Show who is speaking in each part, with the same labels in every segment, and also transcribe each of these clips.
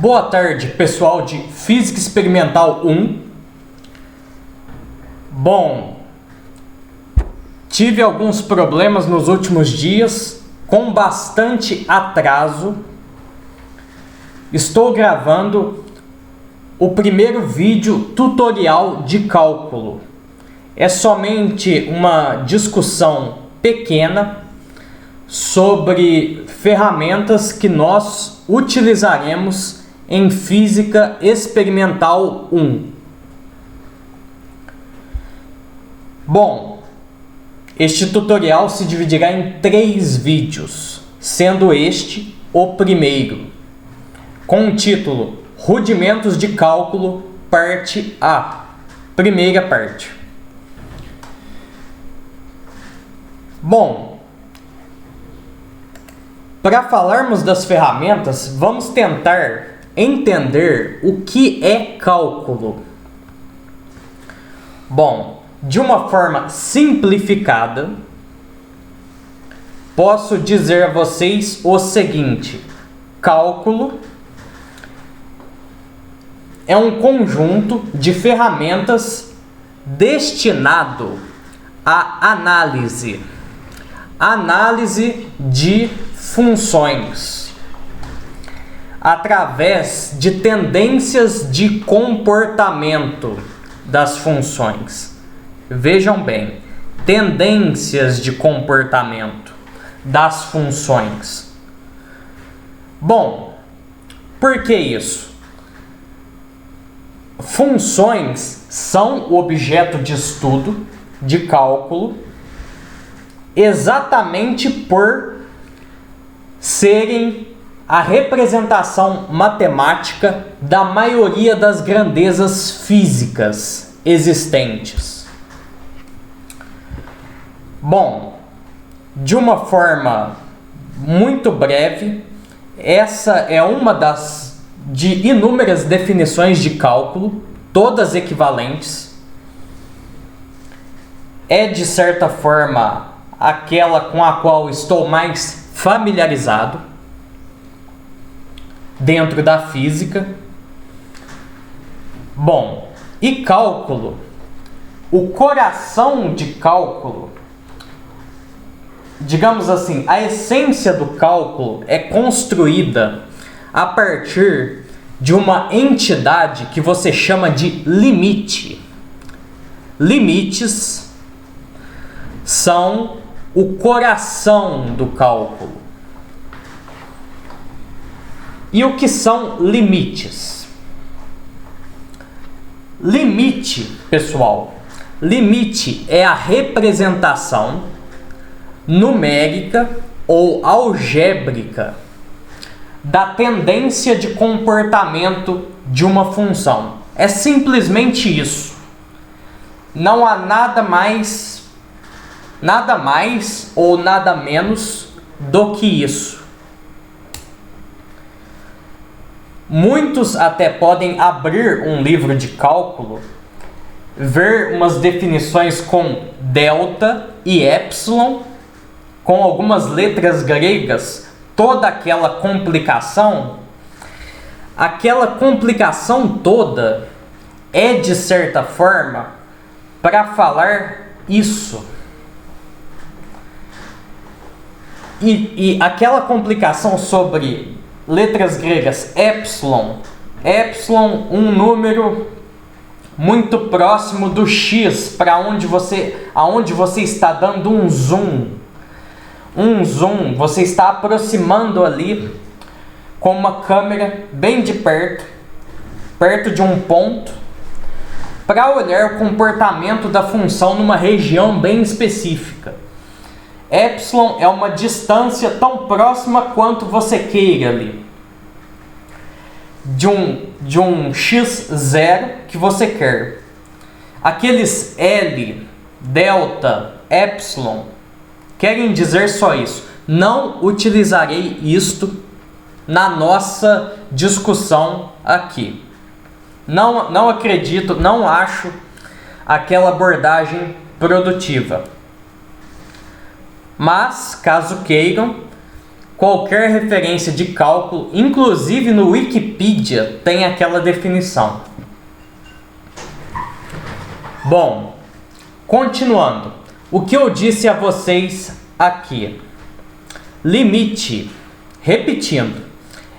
Speaker 1: Boa tarde, pessoal de Física Experimental 1. Bom, tive alguns problemas nos últimos dias, com bastante atraso. Estou gravando o primeiro vídeo tutorial de cálculo. É somente uma discussão pequena sobre ferramentas que nós utilizaremos em Física Experimental 1. Bom, este tutorial se dividirá em 3 vídeos, sendo este o primeiro, com o título Rudimentos de Cálculo, parte A, primeira parte. Bom, para falarmos das ferramentas, vamos tentar entender o que é cálculo. Bom, de uma forma simplificada, posso dizer a vocês o seguinte: cálculo é um conjunto de ferramentas destinado à análise de funções através de tendências de comportamento das funções. Vejam bem, tendências de comportamento das funções. Bom, por que isso? Funções são objeto de estudo, de cálculo, exatamente por serem a representação matemática da maioria das grandezas físicas existentes. Bom, de uma forma muito breve, essa é uma de inúmeras definições de cálculo, todas equivalentes. É, de certa forma, aquela com a qual estou mais familiarizado dentro da física. Bom, e cálculo, o coração de cálculo, digamos assim, a essência do cálculo é construída a partir de uma entidade que você chama de limite. Limites são o coração do cálculo. E o que são limites? Limite, pessoal, limite é a representação numérica ou algébrica da tendência de comportamento de uma função. É simplesmente isso. Não há nada mais ou nada menos do que isso. Muitos até podem abrir um livro de cálculo, ver umas definições com delta e epsilon, com algumas letras gregas, toda aquela complicação toda é, de certa forma, para falar isso. E aquela complicação sobre letras gregas, epsilon, um número muito próximo do x, para aonde você está dando um zoom, você está aproximando ali com uma câmera bem de perto de um ponto, para olhar o comportamento da função numa região bem específica. Epsilon é uma distância tão próxima quanto você queira ali, de um x0 que você quer. Aqueles L, delta, epsilon, querem dizer só isso. Não utilizarei isto na nossa discussão aqui. Não acredito, não acho aquela abordagem produtiva. Mas, caso queiram, qualquer referência de cálculo, inclusive no Wikipedia, tem aquela definição. Bom, continuando. O que eu disse a vocês aqui? Limite, repetindo,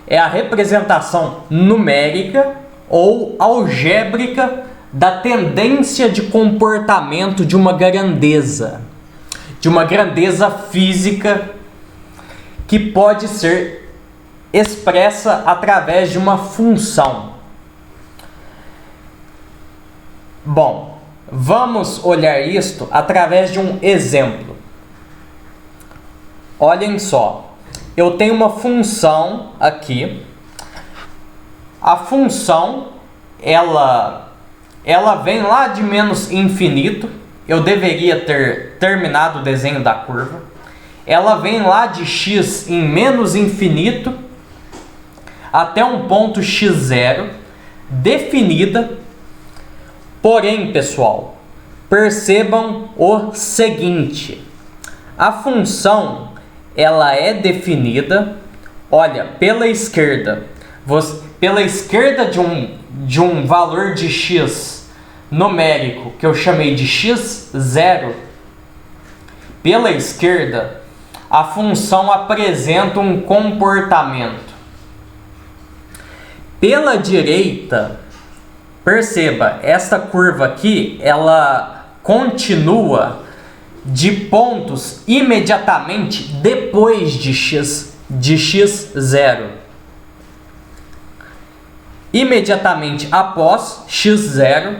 Speaker 1: é a representação numérica ou algébrica da tendência de comportamento de uma grandeza física que pode ser expressa através de uma função. Bom, vamos olhar isto através de um exemplo. Olhem só, eu tenho uma função aqui. A função, ela vem lá de menos infinito. Eu deveria ter terminado o desenho da curva. Ela vem lá de x em menos infinito até um ponto x0, definida. Porém, pessoal, percebam o seguinte: a função ela é definida, olha, pela esquerda. Pela esquerda de um valor de x numérico que eu chamei de x0, pela esquerda, a função apresenta um comportamento. Pela direita, perceba, esta curva aqui, ela continua de pontos imediatamente depois de x0. Imediatamente após x0,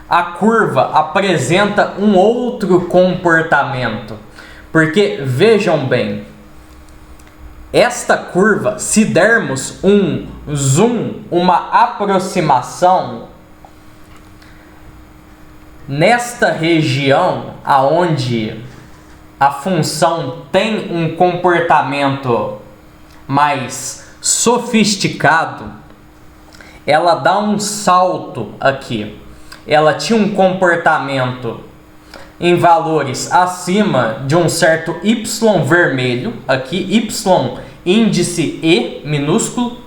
Speaker 1: a curva apresenta um outro comportamento. Porque, vejam bem, esta curva, se dermos um zoom, uma aproximação, nesta região aonde a função tem um comportamento mais sofisticado, ela dá um salto aqui. Ela tinha um comportamento em valores acima de um certo y vermelho, aqui y índice E minúsculo,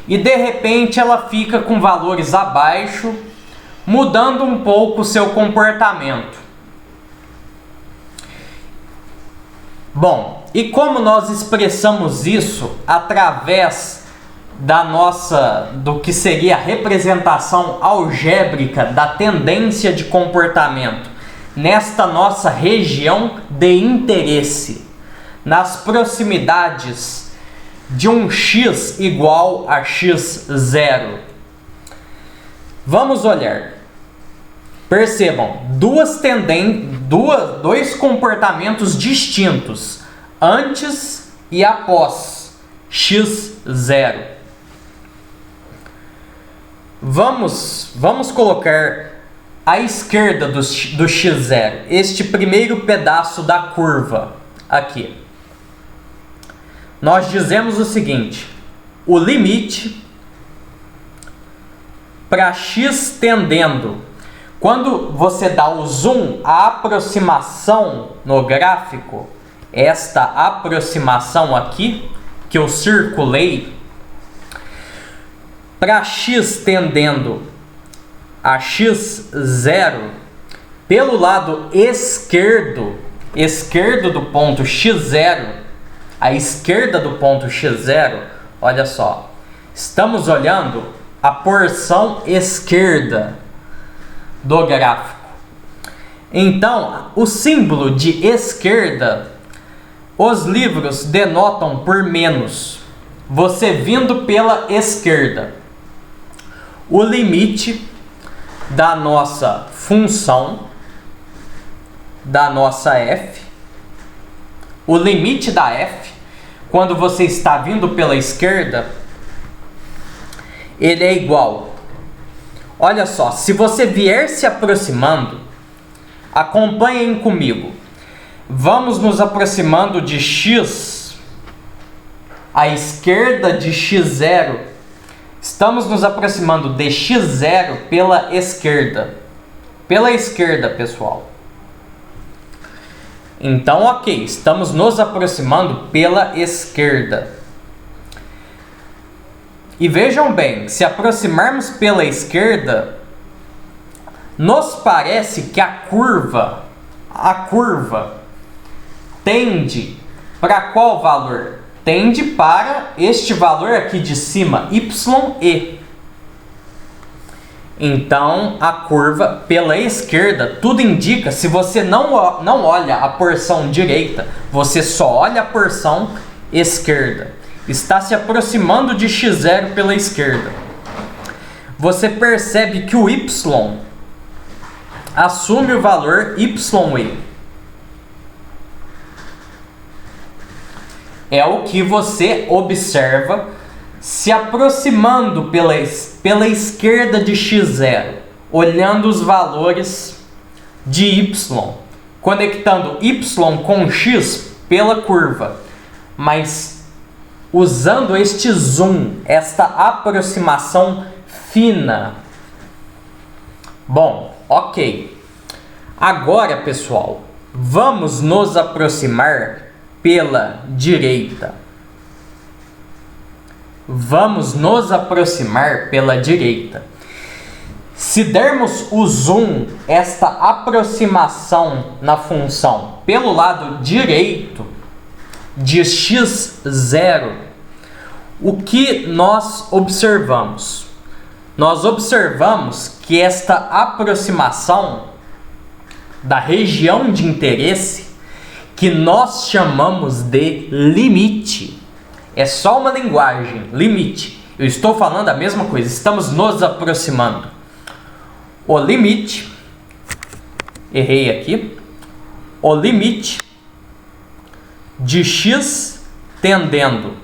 Speaker 1: e de repente ela fica com valores abaixo, mudando um pouco o seu comportamento. Bom, e como nós expressamos isso através do que seria a representação algébrica da tendência de comportamento nesta nossa região de interesse, nas proximidades de um x igual a x0. Vamos olhar. Percebam, dois comportamentos distintos antes e após x0. Vamos colocar à esquerda do x0, este primeiro pedaço da curva aqui. Nós dizemos o seguinte: o limite para x tendendo, quando você dá o zoom, a aproximação no gráfico, esta aproximação aqui que eu circulei, para x tendendo a x0, pelo lado esquerdo do ponto x0, à esquerda do ponto x0, olha só, estamos olhando a porção esquerda do gráfico. Então, o símbolo de esquerda, os livros denotam por menos, você vindo pela esquerda. O limite da nossa função, da nossa f, o limite da f, quando você está vindo pela esquerda, ele é igual. Olha só, se você vier se aproximando, acompanhem comigo. Vamos nos aproximando de x à esquerda de x0. Estamos nos aproximando de x0 pela esquerda. Pela esquerda, pessoal. Então, ok, estamos nos aproximando pela esquerda. E vejam bem, se aproximarmos pela esquerda, nos parece que a curva tende para qual valor? Tende para este valor aqui de cima, YE. Então, a curva pela esquerda, tudo indica, se você não olha a porção direita, você só olha a porção esquerda. Está se aproximando de x0 pela esquerda. Você percebe que o y assume o valor YE. É o que você observa se aproximando pela esquerda de x0, olhando os valores de y, conectando y com x pela curva, mas usando este zoom, esta aproximação fina. Bom, ok. Agora, pessoal, vamos nos aproximar pela direita. Vamos nos aproximar pela direita. Se dermos o zoom, esta aproximação na função pelo lado direito de x0, o que nós observamos? Nós observamos que esta aproximação da região de interesse, que nós chamamos de limite, é só uma linguagem, limite. Eu estou falando a mesma coisa, estamos nos aproximando. O limite, errei aqui, o limite de x tendendo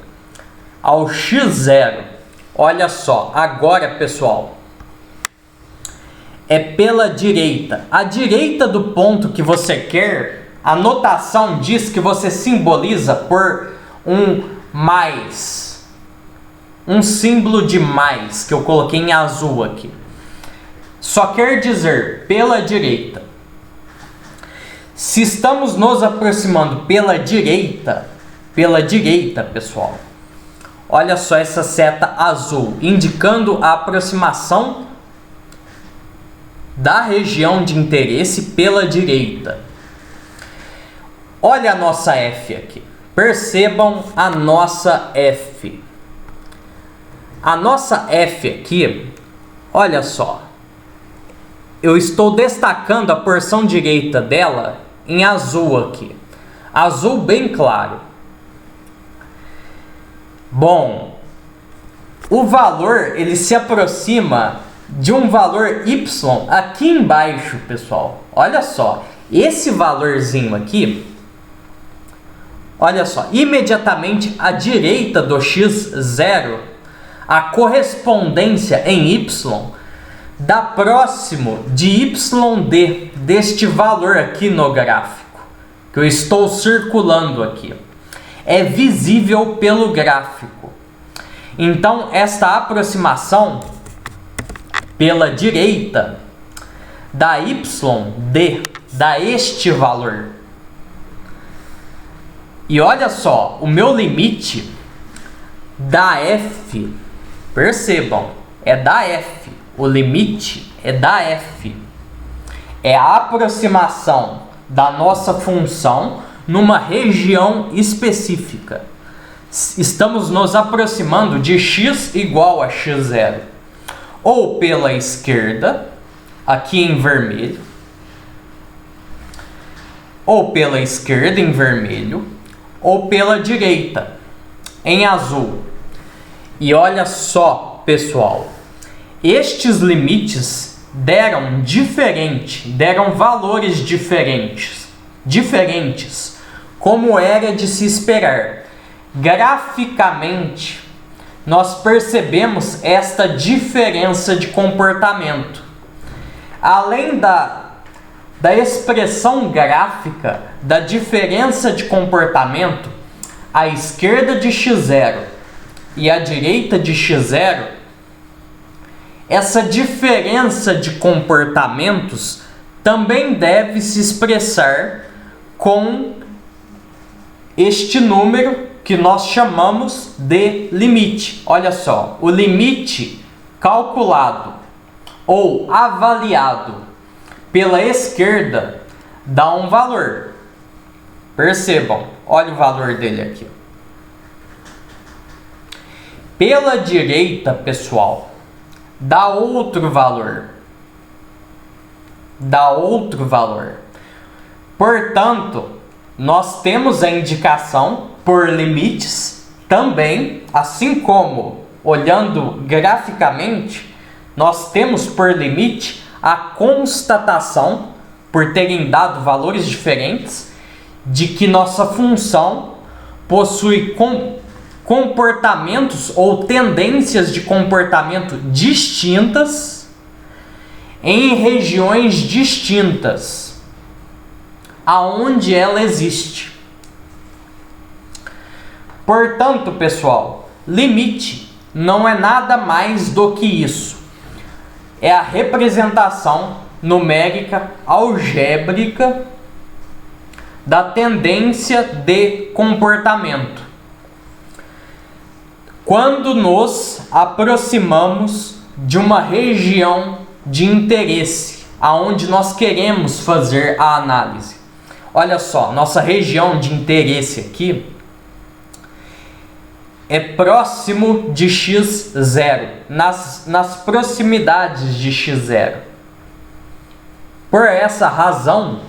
Speaker 1: ao x0, olha só, agora pessoal, é pela direita. A direita do ponto que você quer, a notação diz que você simboliza por um mais, um símbolo de mais, que eu coloquei em azul aqui. Só quer dizer pela direita. Se estamos nos aproximando pela direita, pessoal, olha só essa seta azul, indicando a aproximação da região de interesse pela direita. Olha a nossa F aqui. Percebam a nossa F. A nossa F aqui, olha só. Eu estou destacando a porção direita dela em azul aqui. Azul bem claro. Bom, o valor, ele se aproxima de um valor y aqui embaixo, pessoal. Olha só, esse valorzinho aqui, olha só, imediatamente à direita do x0, a correspondência em y dá próximo de YD, deste valor aqui no gráfico, que eu estou circulando aqui. É visível pelo gráfico. Então, esta aproximação pela direita da YD, dá este valor. E olha só, o meu limite da F, percebam, é da F. O limite é da F. É a aproximação da nossa função numa região específica. Estamos nos aproximando de x igual a x0. Ou pela esquerda, aqui em vermelho. Ou pela esquerda em vermelho. Ou pela direita em azul. E olha só, pessoal. Estes limites deram valores diferentes, como era de se esperar. Graficamente, nós percebemos esta diferença de comportamento. Além da expressão gráfica, da diferença de comportamento, à esquerda de x0 e à direita de x0, essa diferença de comportamentos também deve se expressar com este número que nós chamamos de limite. Olha só, o limite calculado ou avaliado pela esquerda dá um valor. Percebam, olha o valor dele aqui. Pela direita, pessoal, dá outro valor. Dá outro valor. Portanto, nós temos a indicação por limites também, assim como olhando graficamente, nós temos por limite a constatação, por terem dado valores diferentes, de que nossa função possui comportamentos ou tendências de comportamento distintas em regiões distintas aonde ela existe. Portanto, pessoal, limite não é nada mais do que isso. É a representação numérica algébrica da tendência de comportamento quando nos aproximamos de uma região de interesse aonde nós queremos fazer a análise. Olha só, nossa região de interesse aqui é próximo de x0, nas proximidades de x0. Por essa razão,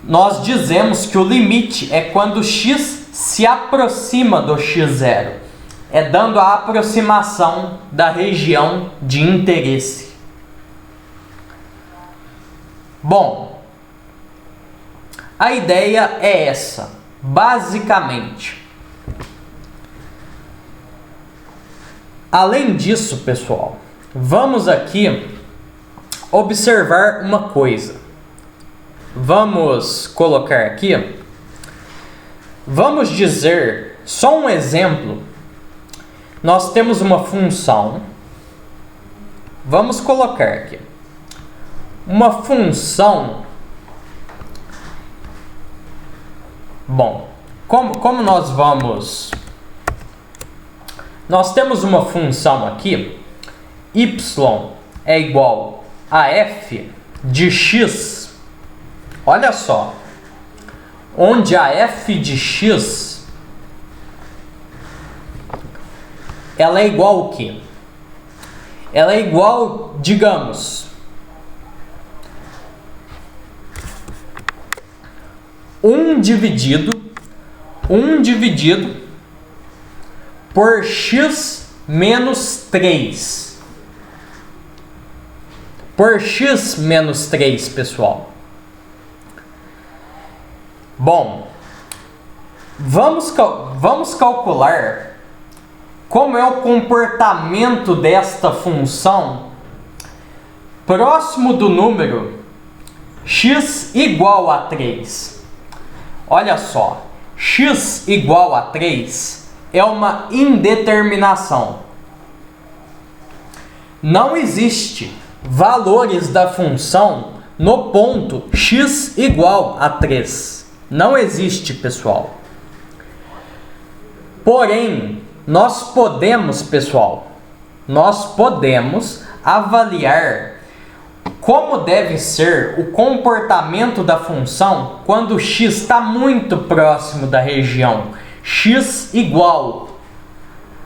Speaker 1: nós dizemos que o limite é quando x se aproxima do x0. É dando a aproximação da região de interesse. Bom, a ideia é essa, basicamente. Além disso, pessoal, vamos aqui observar uma coisa. Vamos colocar aqui, vamos dizer, só um exemplo. Nós temos uma função, vamos colocar aqui, uma função. Bom, como nós vamos... Nós temos uma função aqui, y é igual a f de x. Olha só, onde a f de x, ela é igual ao quê? Ela é igual, digamos, 1 dividido por x menos 3. Por x menos 3, pessoal. Bom, vamos calcular como é o comportamento desta função próximo do número x igual a 3. Olha só, x igual a 3 é uma indeterminação. Não existe valores da função no ponto x igual a 3. Não existe, pessoal. Porém, nós podemos, pessoal, avaliar como deve ser o comportamento da função quando x está muito próximo da região x igual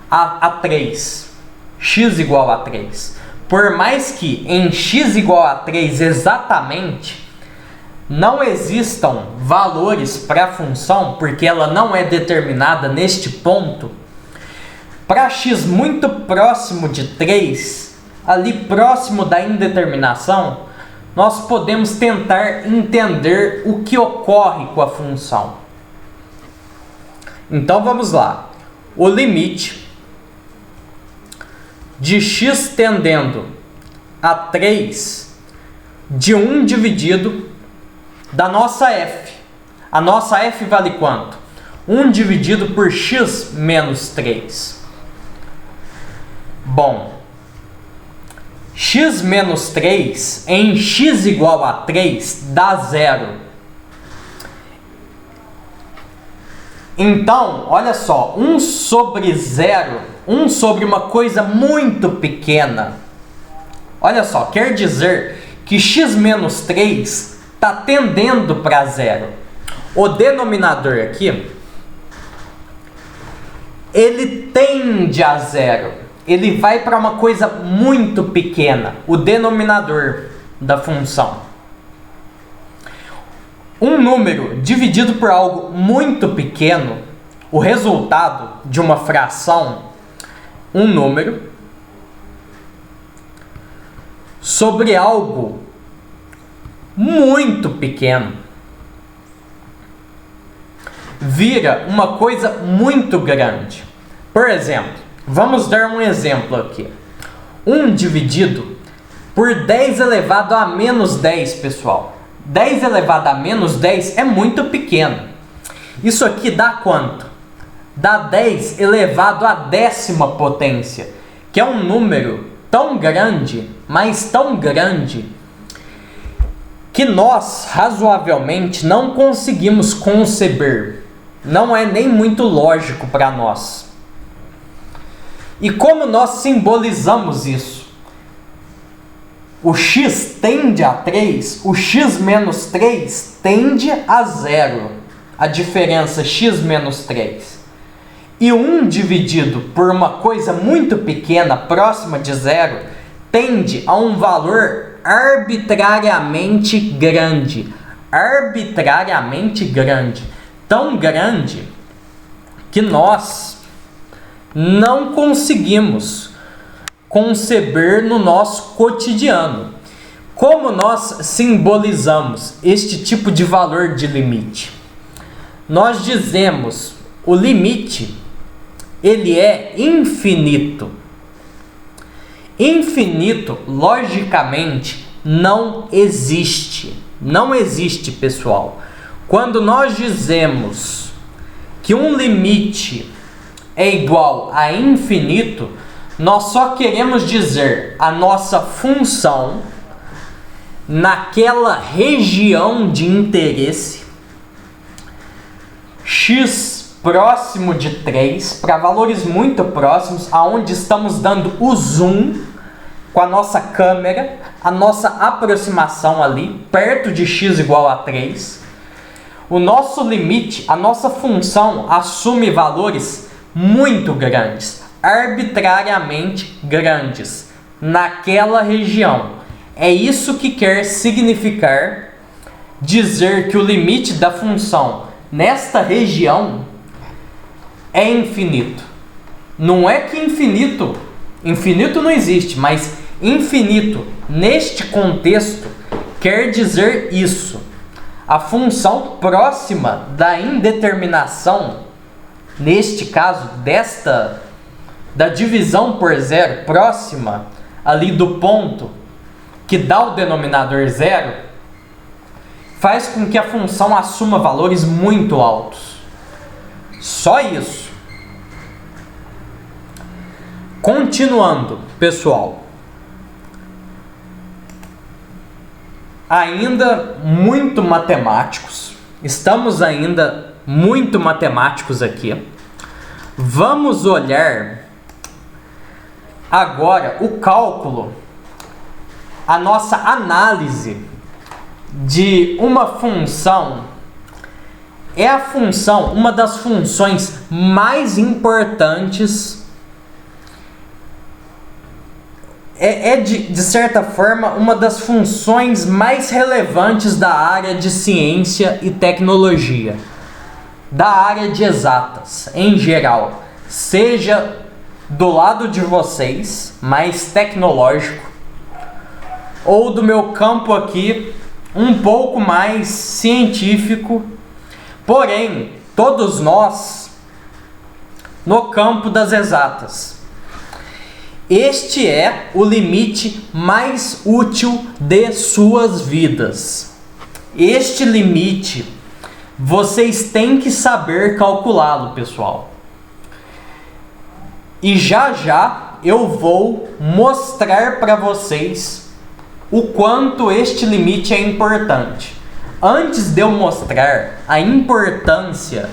Speaker 1: a 3. X igual a 3. Por mais que em x igual a 3 exatamente não existam valores para a função, porque ela não é determinada neste ponto, para x muito próximo de 3, ali próximo da indeterminação, nós podemos tentar entender o que ocorre com a função. Então vamos lá. O limite de x tendendo a 3 de 1 dividido da nossa f. A nossa f vale quanto? 1 dividido por x menos 3. Bom, x menos 3 em x igual a 3 dá 0. Então, olha só, 1 sobre 0, 1 sobre uma coisa muito pequena. Olha só, quer dizer que x menos 3 está tendendo para 0. O denominador aqui, ele tende a 0. Ele vai para uma coisa muito pequena, o denominador da função. Um número dividido por algo muito pequeno, o resultado de uma fração, um número, sobre algo muito pequeno, vira uma coisa muito grande. Por exemplo, vamos dar um exemplo aqui. 1 dividido por 10 elevado a menos 10, pessoal. 10 elevado a menos 10 é muito pequeno. Isso aqui dá quanto? Dá 10 elevado à 10ª potência, que é um número tão grande, mas tão grande, que nós, razoavelmente, não conseguimos conceber. Não é nem muito lógico para nós. E como nós simbolizamos isso? O x tende a 3, o x menos 3 tende a 0. A diferença x menos 3. E 1 dividido por uma coisa muito pequena, próxima de 0, tende a um valor arbitrariamente grande. Arbitrariamente grande. Tão grande que nós não conseguimos conceber no nosso cotidiano. Como nós simbolizamos este tipo de valor de limite? Nós dizemos, o limite, ele é infinito. Infinito, logicamente, não existe. Não existe, pessoal. Quando nós dizemos que um limite é igual a infinito, nós só queremos dizer a nossa função naquela região de interesse x próximo de 3, para valores muito próximos, aonde estamos dando o zoom com a nossa câmera, a nossa aproximação ali, perto de x igual a 3. O nosso limite, a nossa função assume valores muito grandes, arbitrariamente grandes, naquela região. É isso que quer significar dizer que o limite da função nesta região é infinito. Não é que infinito não existe, mas infinito neste contexto quer dizer isso. A função próxima da indeterminação, neste caso da divisão por zero, próxima ali do ponto que dá o denominador zero, faz com que a função assuma valores muito altos. Só isso. Continuando, pessoal. Ainda muito matemáticos. Estamos ainda muito matemáticos aqui. Vamos olhar agora o cálculo, a nossa análise de uma função. É a função, uma das funções mais importantes, de certa forma, uma das funções mais relevantes da área de ciência e tecnologia, da área de exatas, em geral, seja do lado de vocês, mais tecnológico, ou do meu campo aqui, um pouco mais científico, porém, todos nós, no campo das exatas. Este é o limite mais útil de suas vidas. Este limite, vocês têm que saber calculá-lo, pessoal. E já eu vou mostrar para vocês o quanto este limite é importante. Antes de eu mostrar a importância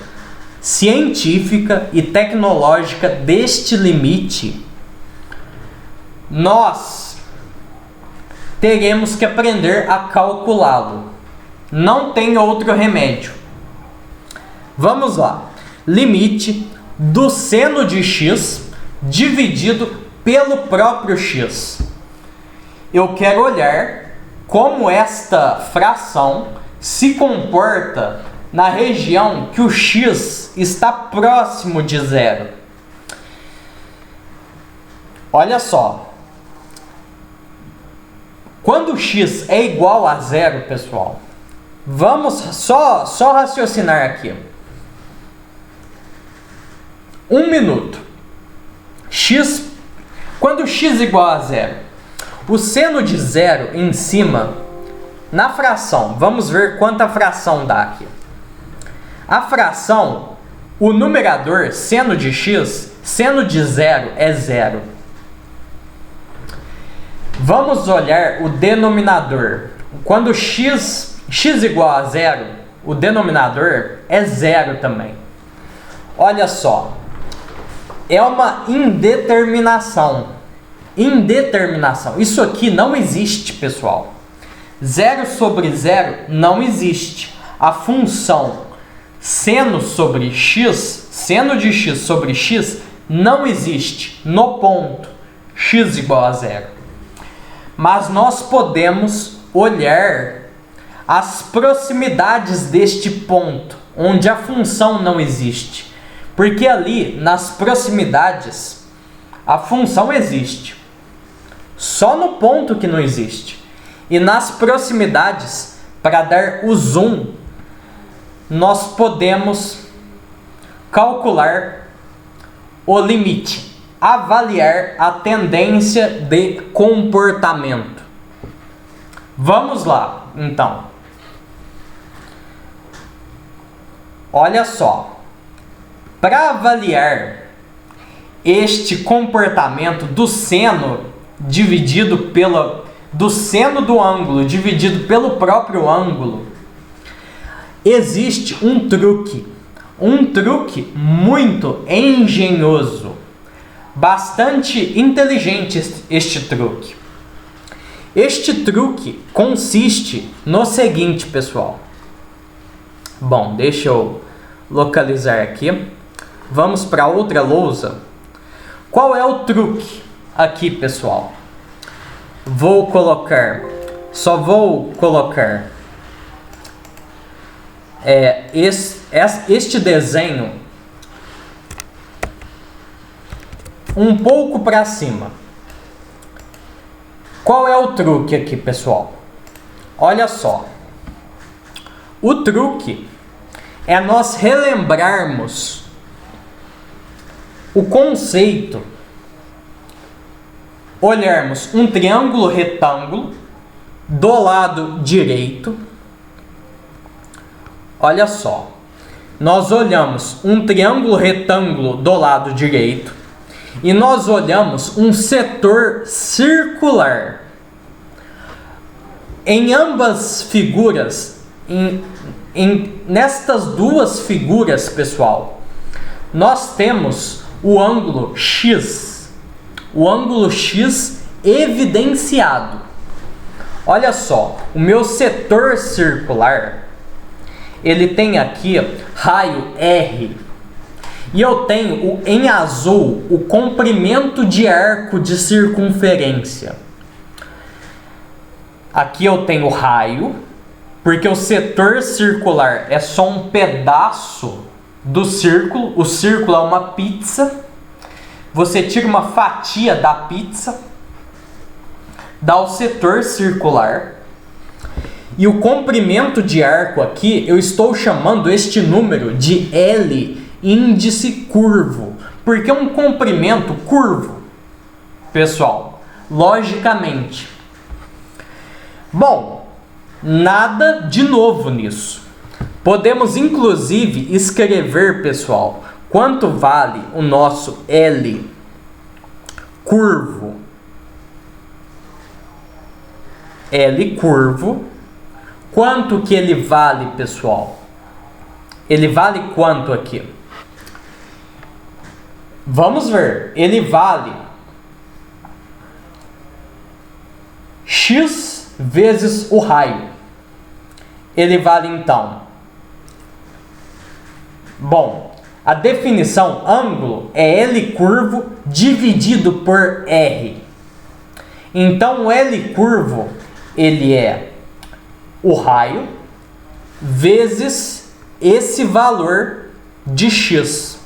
Speaker 1: científica e tecnológica deste limite, nós teremos que aprender a calculá-lo. Não tem outro remédio. Vamos lá. Limite do seno de x dividido pelo próprio x. Eu quero olhar como esta fração se comporta na região que o x está próximo de zero. Olha só. Quando x é igual a zero, pessoal, vamos só raciocinar aqui. 1 minuto. Quando x é igual a zero, o seno de zero em cima, na fração, vamos ver quanta fração dá aqui. A fração, o numerador, seno de x, seno de zero é zero. Vamos olhar o denominador. Quando x igual a zero, o denominador é zero também. Olha só. É uma indeterminação. Indeterminação. Isso aqui não existe, pessoal. 0 sobre 0 não existe. A função seno sobre x, seno de x sobre x, não existe no ponto x igual a 0. Mas nós podemos olhar as proximidades deste ponto, onde a função não existe. Porque ali, nas proximidades, a função existe. Só no ponto que não existe. E nas proximidades, para dar o zoom, nós podemos calcular o limite, avaliar a tendência de comportamento. Vamos lá, então. Olha só. Para avaliar este comportamento do seno do seno do ângulo dividido pelo próprio ângulo, existe um truque muito engenhoso, bastante inteligente este truque. Este truque consiste no seguinte, pessoal. Bom, deixa eu localizar aqui. Vamos para outra lousa. Qual é o truque aqui, pessoal? Só vou colocar este desenho um pouco para cima. Qual é o truque aqui, pessoal? Olha só. O truque é nós relembrarmos o conceito, olharmos um triângulo retângulo do lado direito. Olha só, nós olhamos um triângulo retângulo do lado direito e nós olhamos um setor circular. Em ambas figuras, nestas duas figuras, pessoal, nós temos o ângulo X evidenciado. Olha só, o meu setor circular, ele tem aqui raio R, e eu tenho em azul o comprimento de arco de circunferência. Aqui eu tenho raio, porque o setor circular é só um pedaço do círculo. O círculo é uma pizza. Você tira uma fatia da pizza, dá o setor circular. E o comprimento de arco aqui, eu estou chamando este número de L, índice curvo. Porque é um comprimento curvo, pessoal, logicamente. Bom, nada de novo nisso. Podemos inclusive escrever, pessoal, quanto vale o nosso L curvo. L curvo. Quanto que ele vale, pessoal? Ele vale quanto aqui? Vamos ver. Ele vale x vezes o raio. Ele vale então. Bom, a definição ângulo é L curvo dividido por R. Então o L curvo ele é o raio vezes esse valor de x.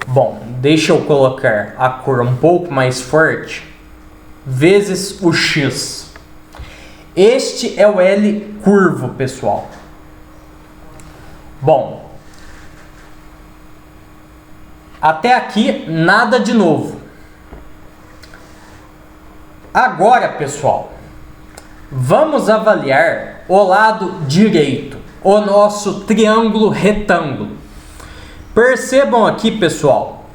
Speaker 1: Bom, deixa eu colocar a cor um pouco mais forte. Vezes o x. Este é o L curvo, pessoal. Bom, até aqui nada de novo. Agora, pessoal, vamos avaliar o lado direito, o nosso triângulo retângulo. Percebam aqui, pessoal,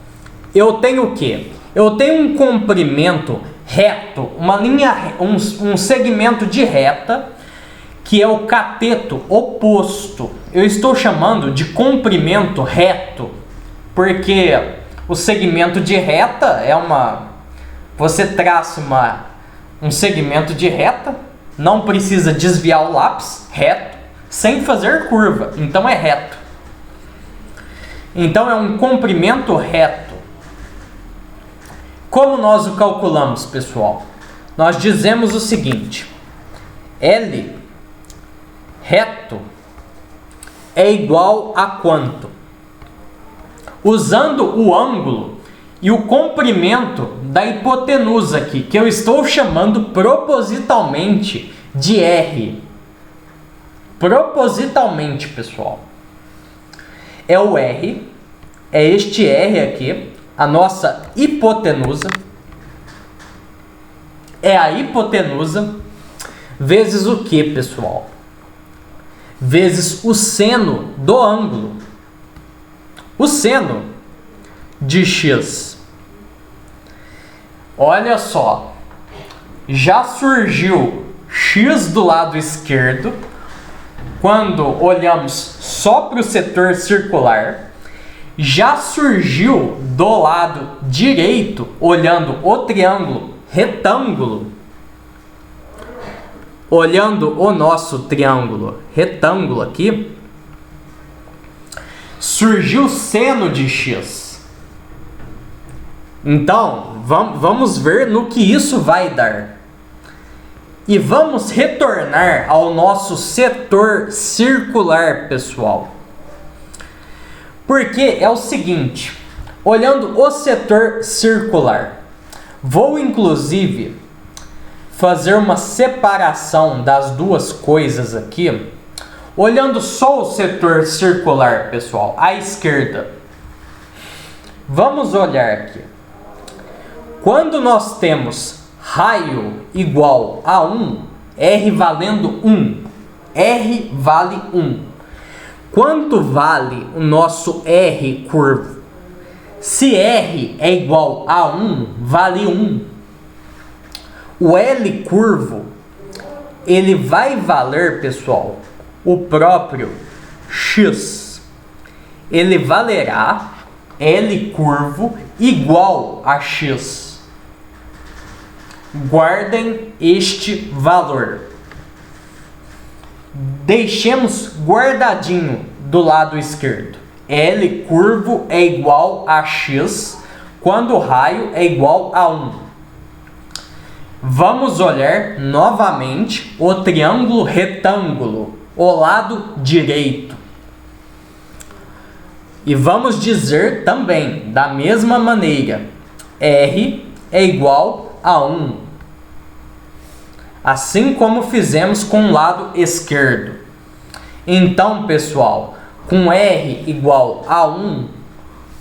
Speaker 1: eu tenho o quê? Eu tenho um comprimento reto, uma linha, um segmento de reta, que é o cateto oposto. Eu estou chamando de comprimento reto, porque o segmento de reta é você traça um segmento de reta, não precisa desviar o lápis, reto, sem fazer curva, então é reto. Então é um comprimento reto. Como nós o calculamos, pessoal? Nós dizemos o seguinte: L reto é igual a quanto? Usando o ângulo e o comprimento da hipotenusa aqui, que eu estou chamando propositalmente de R. Propositalmente, pessoal. É o R, é este R aqui, a nossa hipotenusa. É a hipotenusa vezes o que, pessoal? Vezes o seno do ângulo. O seno de x. Olha só, já surgiu x do lado esquerdo quando olhamos só para o setor circular. Já surgiu do lado direito, olhando o triângulo retângulo. Olhando o nosso triângulo retângulo aqui, surgiu seno de x. Então, vamos ver no que isso vai dar. E vamos retornar ao nosso setor circular, pessoal. Porque é o seguinte, olhando o setor circular, vou inclusive fazer uma separação das duas coisas aqui, olhando só o setor circular, pessoal, à esquerda. Vamos olhar aqui. Quando nós temos raio igual a 1, R valendo 1, R vale 1. Quanto vale o nosso R curvo? Se R é igual a 1, vale 1. O L curvo, ele vai valer, pessoal, o próprio x. Ele valerá L curvo igual a x. Guardem este valor. Deixemos guardadinho do lado esquerdo. L curvo é igual a x quando o raio é igual a 1. Vamos olhar novamente o triângulo retângulo, o lado direito. E vamos dizer também, da mesma maneira, R é igual a 1. Assim como fizemos com o lado esquerdo. Então, pessoal, com R igual a 1,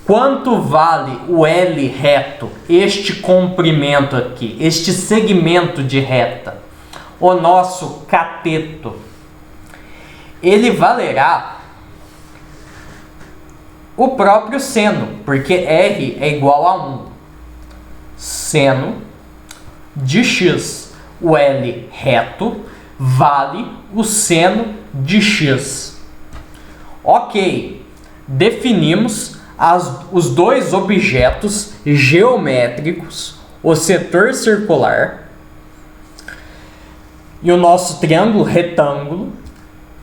Speaker 1: quanto vale o L reto, este comprimento aqui, este segmento de reta, o nosso cateto? Ele valerá o próprio seno, porque R é igual a 1. seno de x. O L reto vale o seno de x. Ok, definimos os dois objetos geométricos, o setor circular e o nosso triângulo retângulo.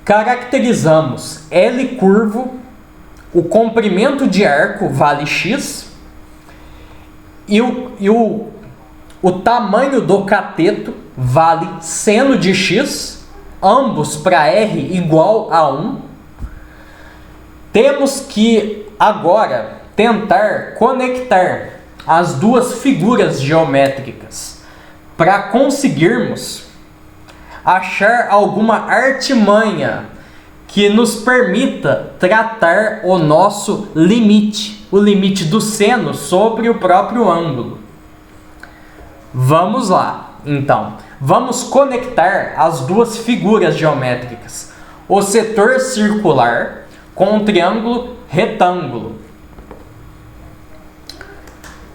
Speaker 1: Caracterizamos L curvo, o comprimento de arco vale x e o tamanho do cateto vale seno de x, ambos para R igual a 1. Temos que agora tentar conectar as duas figuras geométricas para conseguirmos achar alguma artimanha que nos permita tratar o nosso limite, o limite do seno sobre o próprio ângulo. Vamos lá, então. Vamos conectar as duas figuras geométricas, o setor circular com o triângulo retângulo.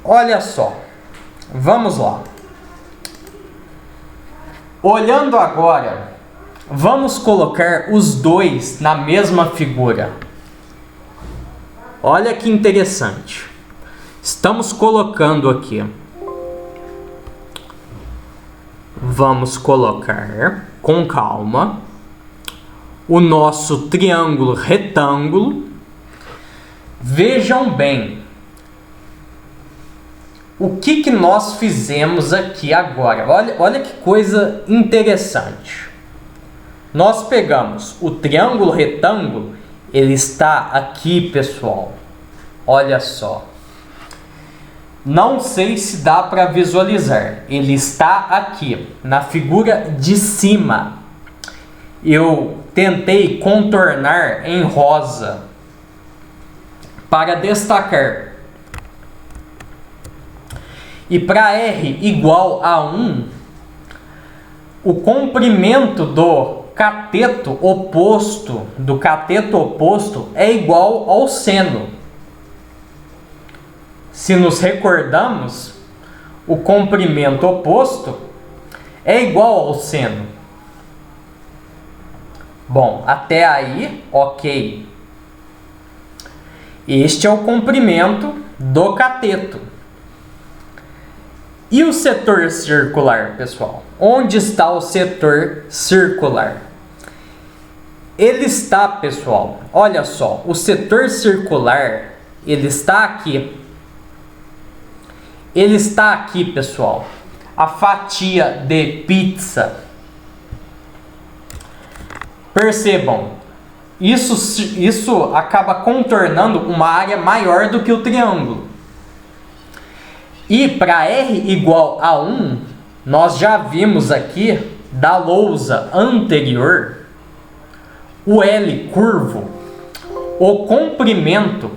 Speaker 1: Olha só, vamos lá. Olhando agora, vamos colocar os dois na mesma figura. Olha que interessante. Estamos colocando aqui. Vamos colocar com calma o nosso triângulo retângulo. Vejam bem o que nós fizemos aqui agora. Olha que coisa interessante. Nós pegamos o triângulo retângulo, ele está aqui, pessoal. Olha só. Não sei se dá para visualizar. Ele está aqui, na figura de cima. Eu tentei contornar em rosa para destacar. E para R igual a 1, o comprimento do cateto oposto, é igual ao seno. Se nos recordamos, o comprimento oposto é igual ao seno. Bom, até aí, ok. Este é o comprimento do cateto. E o setor circular, pessoal? Onde está o setor circular? Ele está, pessoal, olha só, o setor circular, ele está aqui. Ele está aqui, pessoal. A fatia de pizza. Percebam, isso acaba contornando uma área maior do que o triângulo. E para R igual a 1, nós já vimos aqui da lousa anterior, o L curvo, o comprimento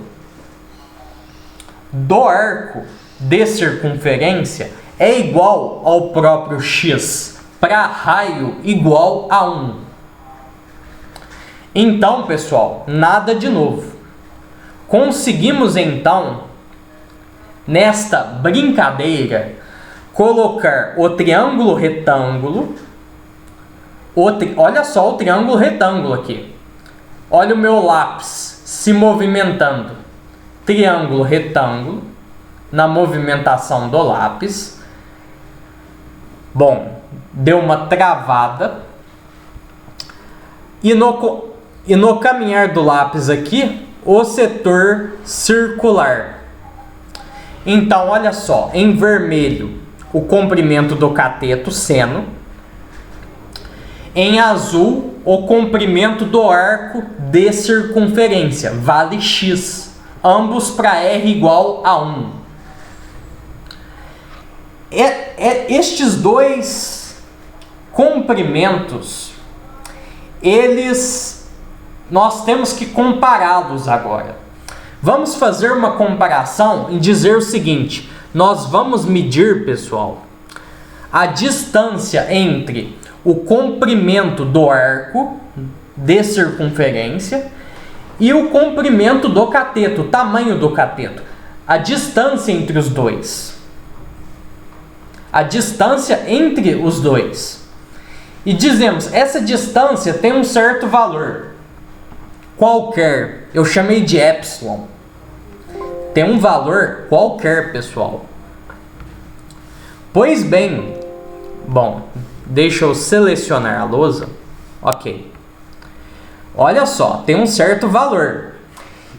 Speaker 1: do arco de circunferência é igual ao próprio x, para raio igual a 1. Então, pessoal, nada de novo. Conseguimos então, nesta brincadeira, colocar o triângulo retângulo. Olha só o triângulo retângulo aqui. Olha o meu lápis se movimentando. Triângulo retângulo na movimentação do lápis. Bom, deu uma travada. E no caminhar do lápis aqui, o setor circular. Então, olha só, em vermelho, o comprimento do cateto, seno. Em azul, o comprimento do arco de circunferência, vale x. Ambos para R igual a 1. Estes dois comprimentos, nós temos que compará-los agora. Vamos fazer uma comparação e dizer o seguinte: nós vamos medir, pessoal, a distância entre o comprimento do arco de circunferência e o comprimento do cateto, o tamanho do cateto, a distância entre os dois. a distância entre os dois. E dizemos, essa distância tem um certo valor qualquer. Eu chamei de epsilon. Tem um valor qualquer, pessoal. Pois bem, bom, deixa eu selecionar a lousa. Ok. Olha só, tem um certo valor.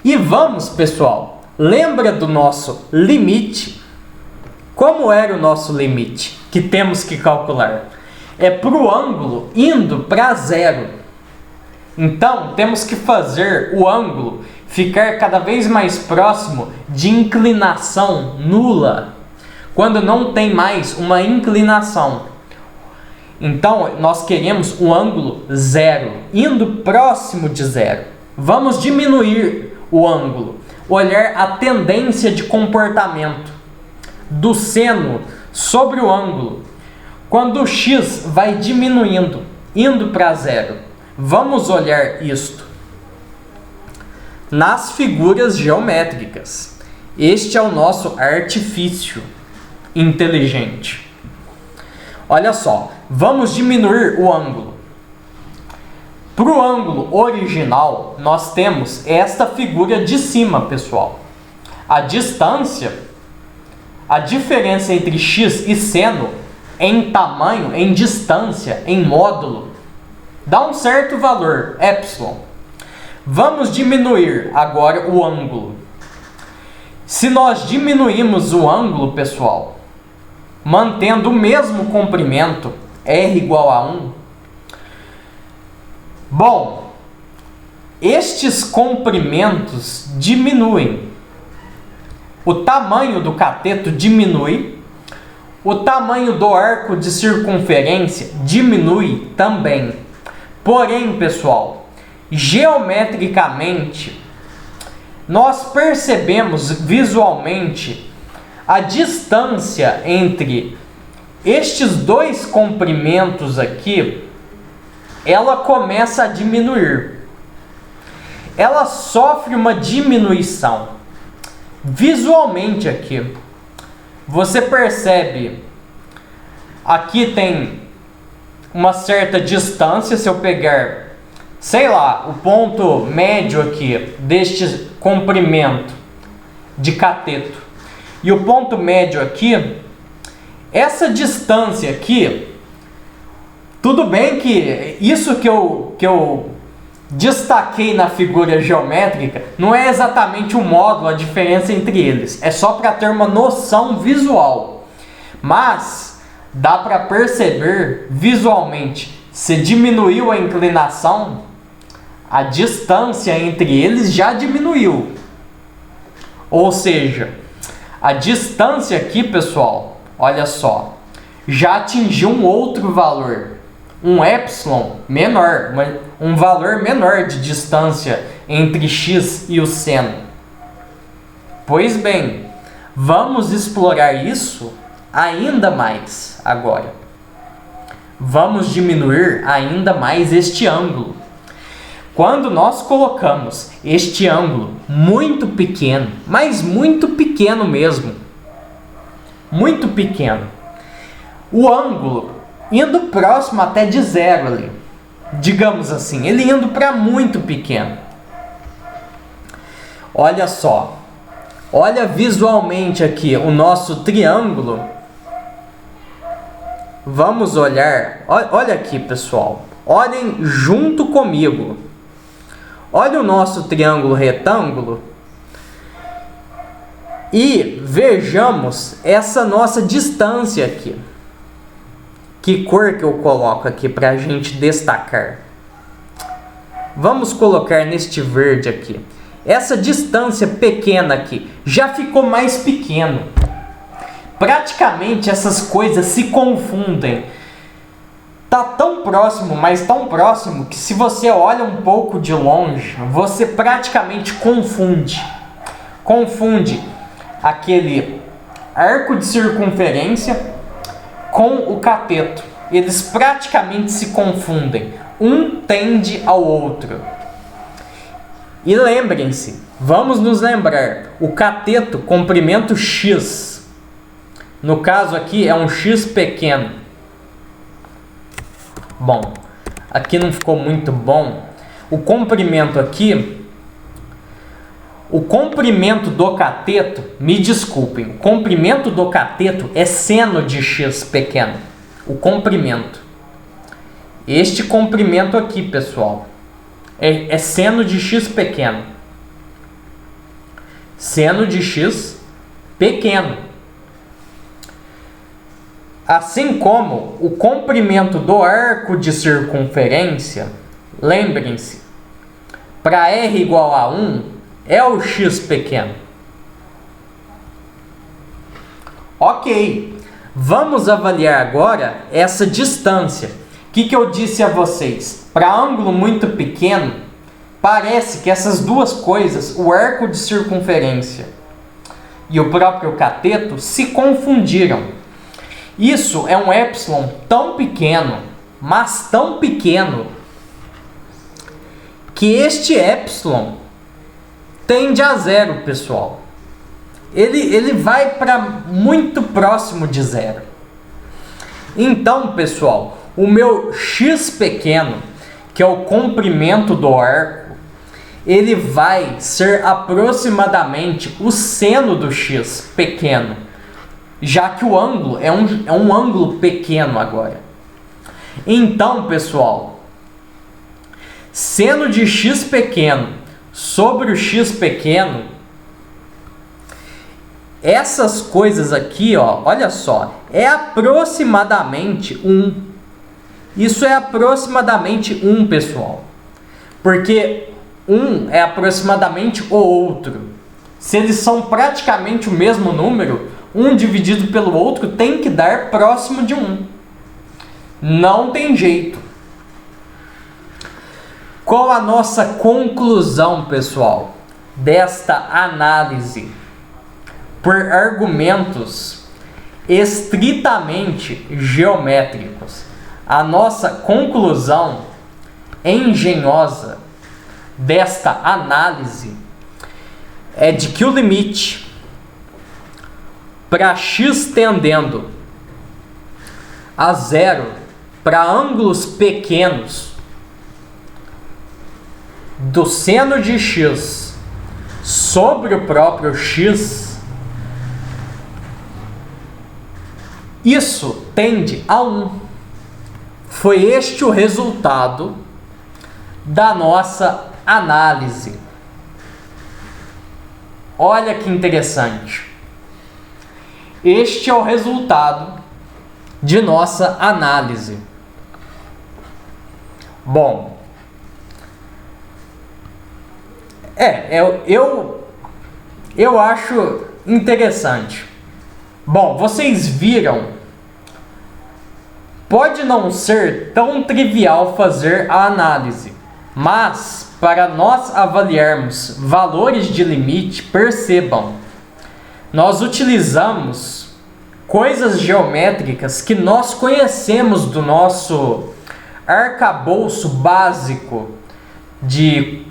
Speaker 1: E vamos, pessoal, lembra do nosso limite? Como era o nosso limite que temos que calcular? É para o ângulo indo para zero. Então, temos que fazer o ângulo ficar cada vez mais próximo de inclinação nula, quando não tem mais uma inclinação. Então, nós queremos o ângulo zero, indo próximo de zero. Vamos diminuir o ângulo, olhar a tendência de comportamento do seno sobre o ângulo. Quando o x vai diminuindo, indo para zero, vamos olhar isto nas figuras geométricas. Este é o nosso artifício inteligente. Olha só, vamos diminuir o ângulo. Para o ângulo original, nós temos esta figura de cima, pessoal. A distância, a diferença entre x e seno em tamanho, em distância, em módulo, dá um certo valor, epsilon. Vamos diminuir agora o ângulo. Se nós diminuímos o ângulo, pessoal, mantendo o mesmo comprimento, r igual a 1, bom, estes comprimentos diminuem. O tamanho do cateto diminui. O tamanho do arco de circunferência diminui também. Porém, pessoal, geometricamente, nós percebemos visualmente a distância entre estes dois comprimentos aqui, ela começa a diminuir. Ela sofre uma diminuição. Visualmente aqui, você percebe, aqui tem uma certa distância. Se eu pegar, sei lá, o ponto médio aqui deste comprimento de cateto e o ponto médio aqui, essa distância aqui, tudo bem que isso que eu destaquei na figura geométrica não é exatamente o módulo, a diferença entre eles. É só para ter uma noção visual. Mas dá para perceber visualmente, se diminuiu a inclinação, a distância entre eles já diminuiu. Ou seja, a distância aqui, pessoal, olha só, já atingiu um outro valor. Um epsilon menor, um valor menor de distância entre x e o seno. Pois bem, vamos explorar isso ainda mais agora. Vamos diminuir ainda mais este ângulo. Quando nós colocamos este ângulo muito pequeno, mas muito pequeno mesmo, muito pequeno, o ângulo indo próximo até de zero ali, digamos assim, ele indo para muito pequeno. Olha só, olha visualmente aqui o nosso triângulo. Vamos olhar, olha aqui, pessoal, olhem junto comigo. Olha o nosso triângulo retângulo e vejamos essa nossa distância aqui. Que cor que eu coloco aqui para a gente destacar? Vamos colocar neste verde aqui. Essa distância pequena aqui já ficou mais pequeno. Praticamente essas coisas se confundem. Tá tão próximo, mas tão próximo, que se você olha um pouco de longe, você praticamente confunde. Confunde aquele arco de circunferência com o cateto. Eles praticamente se confundem. Um tende ao outro. E lembrem-se, vamos nos lembrar, o cateto, comprimento x, No caso aqui é um x pequeno. Bom, aqui não ficou muito bom. O comprimento aqui, o comprimento do cateto, me desculpem, o comprimento do cateto é seno de x pequeno. O comprimento. Este comprimento aqui, pessoal, é seno de x pequeno. Seno de x pequeno. Assim como o comprimento do arco de circunferência, lembrem-se, para r igual a 1 é o x pequeno. Ok, vamos avaliar agora essa distância. O que eu disse a vocês? Para ângulo muito pequeno, parece que essas duas coisas, o arco de circunferência e o próprio cateto, se confundiram. Isso é um epsilon tão pequeno, mas tão pequeno, que este epsilon tende a zero, pessoal. Ele vai para muito próximo de zero. Então, pessoal, o meu x pequeno, que é o comprimento do arco, ele vai ser aproximadamente o seno do x pequeno, já que o ângulo é um ângulo pequeno agora. Então, pessoal, seno de x pequeno sobre o x pequeno, essas coisas aqui, ó, olha só, é aproximadamente 1. Isso é aproximadamente 1, pessoal. Porque 1 é aproximadamente o outro. Se eles são praticamente o mesmo número, 1 dividido pelo outro tem que dar próximo de 1. Não tem jeito. Qual a nossa conclusão, pessoal, desta análise? Por argumentos estritamente geométricos, a nossa conclusão engenhosa desta análise é de que o limite para x tendendo a zero para ângulos pequenos do seno de x sobre o próprio x, isso tende a 1. Foi este o resultado da nossa análise. Olha que interessante. Este é o resultado de nossa análise. Bom, eu acho interessante. Bom, vocês viram, pode não ser tão trivial fazer a análise, mas para nós avaliarmos valores de limite, percebam, nós utilizamos coisas geométricas que nós conhecemos do nosso arcabouço básico de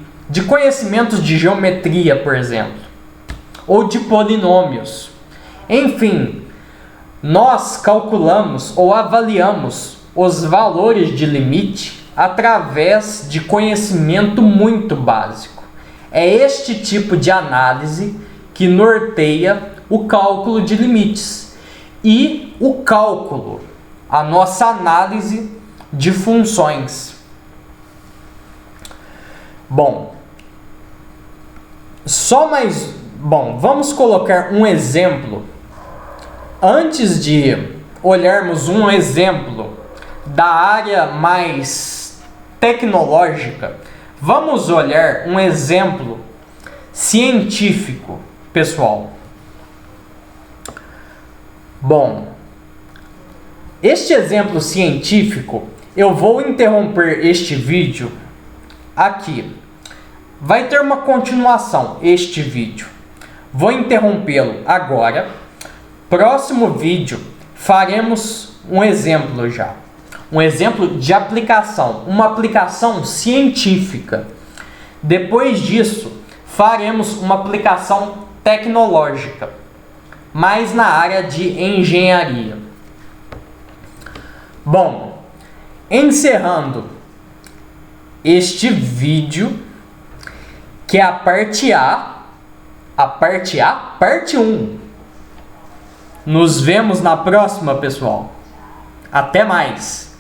Speaker 1: conhecimentos de geometria, por exemplo, ou de polinômios. Enfim, nós calculamos ou avaliamos os valores de limite através de conhecimento muito básico. É este tipo de análise que norteia o cálculo de limites e o cálculo, a nossa análise de funções. Bom, vamos colocar um exemplo. Antes de olharmos um exemplo da área mais tecnológica, vamos olhar um exemplo científico, pessoal. Bom, este exemplo científico, eu vou interromper este vídeo aqui. Vai ter uma continuação este vídeo. Vou interrompê-lo agora. Próximo vídeo faremos um exemplo já. Um exemplo de aplicação, uma aplicação científica. Depois disso, faremos uma aplicação tecnológica. mais na área de engenharia. Bom, encerrando este vídeo, que é a parte parte 1. Nos vemos na próxima, pessoal. Até mais!